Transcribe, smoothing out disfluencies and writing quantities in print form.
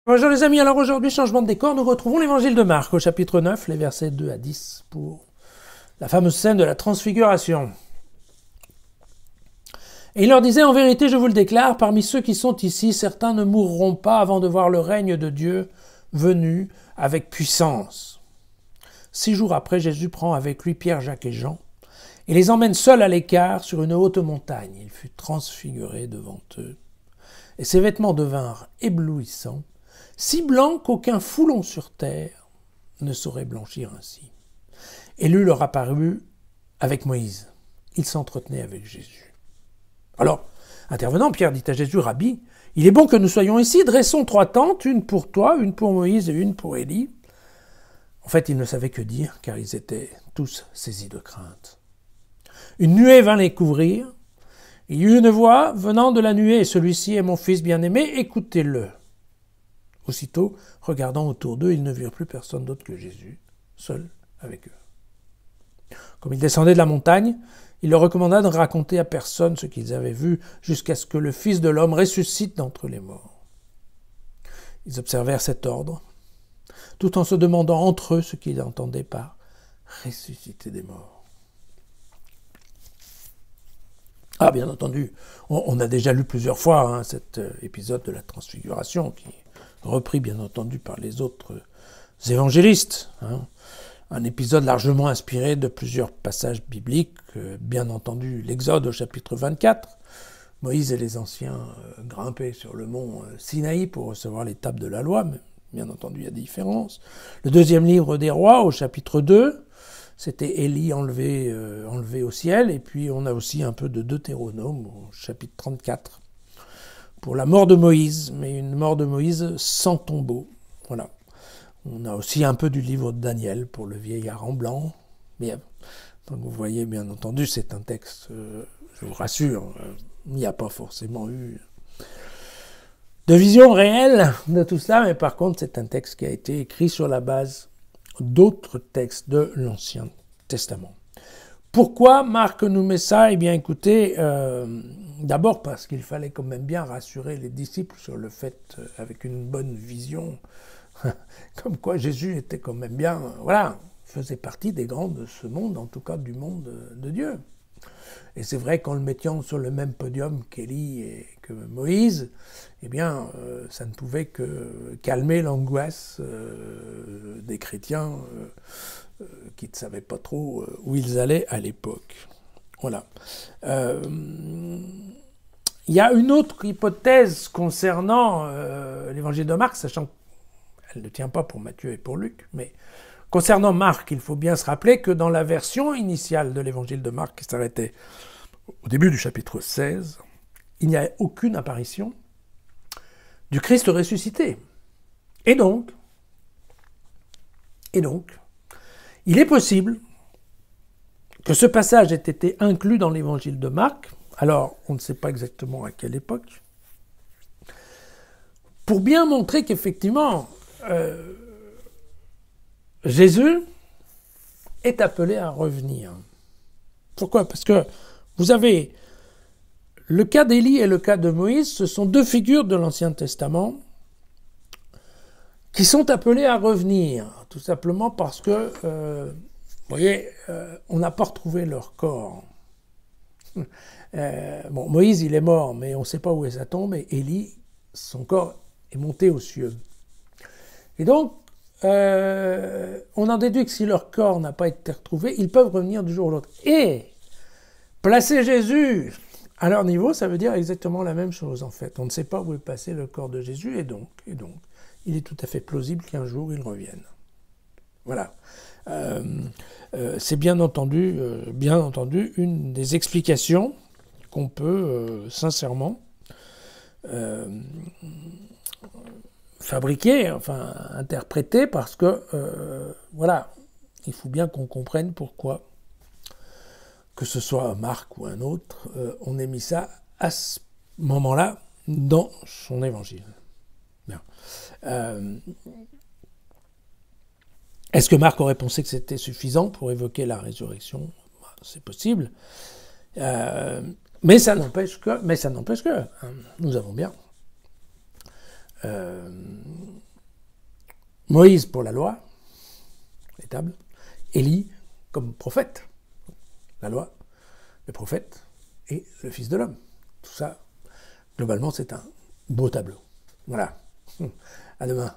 Bonjour les amis, alors aujourd'hui, changement de décor, nous retrouvons l'évangile de Marc au chapitre 9, les versets 2 à 10 pour la fameuse scène de la transfiguration. Et il leur disait, en vérité, je vous le déclare, parmi ceux qui sont ici, certains ne mourront pas avant de voir le règne de Dieu venu avec puissance. 6 jours après, Jésus prend avec lui Pierre, Jacques et Jean et les emmène seuls à l'écart sur une haute montagne. Il fut transfiguré devant eux et ses vêtements devinrent éblouissants, si blanc qu'aucun foulon sur terre ne saurait blanchir ainsi. Et lui leur apparut avec Moïse. Il s'entretenait avec Jésus. Alors, intervenant, Pierre dit à Jésus, « Rabbi, il est bon que nous soyons ici, dressons 3 tentes, une pour toi, une pour Moïse et une pour Élie. » En fait, ils ne savaient que dire, car ils étaient tous saisis de crainte. Une nuée vint les couvrir. Il y eut une voix venant de la nuée, « Celui-ci est mon fils bien-aimé, écoutez-le. » Aussitôt, regardant autour d'eux, ils ne virent plus personne d'autre que Jésus, seul avec eux. Comme ils descendaient de la montagne, il leur recommanda de raconter à personne ce qu'ils avaient vu, jusqu'à ce que le Fils de l'homme ressuscite d'entre les morts. Ils observèrent cet ordre, tout en se demandant entre eux ce qu'ils entendaient par « ressusciter des morts ». Ah, bien entendu, on a déjà lu plusieurs fois cet épisode de la transfiguration, qui est repris bien entendu par les autres évangélistes. Un épisode largement inspiré de plusieurs passages bibliques, bien entendu l'Exode au chapitre 24. Moïse et les anciens grimpaient sur le mont Sinaï pour recevoir les tables de la loi, mais bien entendu il y a des différences. Le 2e livre des rois au chapitre 2, c'était Élie enlevé au ciel, et puis on a aussi un peu de Deutéronome au chapitre 34. Pour la mort de Moïse, mais une mort de Moïse sans tombeau. Voilà. On a aussi un peu du livre de Daniel pour le vieillard en blanc. Mais donc vous voyez, bien entendu, c'est un texte, je vous rassure, il n'y a pas forcément eu de vision réelle de tout cela, mais par contre, c'est un texte qui a été écrit sur la base d'autres textes de l'Ancien Testament. Pourquoi Marc nous met ça ? Eh bien, écoutez, d'abord parce qu'il fallait quand même bien rassurer les disciples sur le fait, avec une bonne vision, comme quoi Jésus était quand même bien, faisait partie des grands de ce monde, en tout cas du monde de Dieu. Et c'est vrai qu'en le mettant sur le même podium qu'Élie et que Moïse, eh bien, ça ne pouvait que calmer l'angoisse des chrétiens qui ne savaient pas trop où ils allaient à l'époque. Voilà. Il y a une autre hypothèse concernant l'évangile de Marc, sachant qu'elle ne tient pas pour Matthieu et pour Luc, mais concernant Marc, il faut bien se rappeler que dans la version initiale de l'évangile de Marc, qui s'arrêtait au début du chapitre 16, il n'y a aucune apparition du Christ ressuscité. Et donc, il est possible que ce passage ait été inclus dans l'évangile de Marc, alors on ne sait pas exactement à quelle époque, pour bien montrer qu'effectivement, Jésus est appelé à revenir. Pourquoi ? Parce que vous avez le cas d'Élie et le cas de Moïse, ce sont 2 figures de l'Ancien Testament qui sont appelés à revenir, tout simplement parce que, vous voyez, on n'a pas retrouvé leur corps. Moïse, il est mort, mais on ne sait pas où est sa tombe, et Élie, son corps est monté aux cieux. Et donc, on en déduit que si leur corps n'a pas été retrouvé, ils peuvent revenir du jour au l'autre. Et placer Jésus à leur niveau, ça veut dire exactement la même chose, en fait. On ne sait pas où est passé le corps de Jésus, et donc, il est tout à fait plausible qu'un jour, il revienne. Voilà. C'est bien entendu une des explications qu'on peut sincèrement fabriquer, enfin interpréter, parce que il faut bien qu'on comprenne pourquoi, que ce soit Marc ou un autre, on ait mis ça à ce moment-là dans son évangile. Bien. Est-ce que Marc aurait pensé que c'était suffisant pour évoquer la résurrection ? C'est possible. Mais ça n'empêche que nous avons bien Moïse pour la loi, les tables, Élie comme prophète, la loi, le prophète et le Fils de l'homme. Tout ça, globalement, c'est un beau tableau. Voilà. À demain.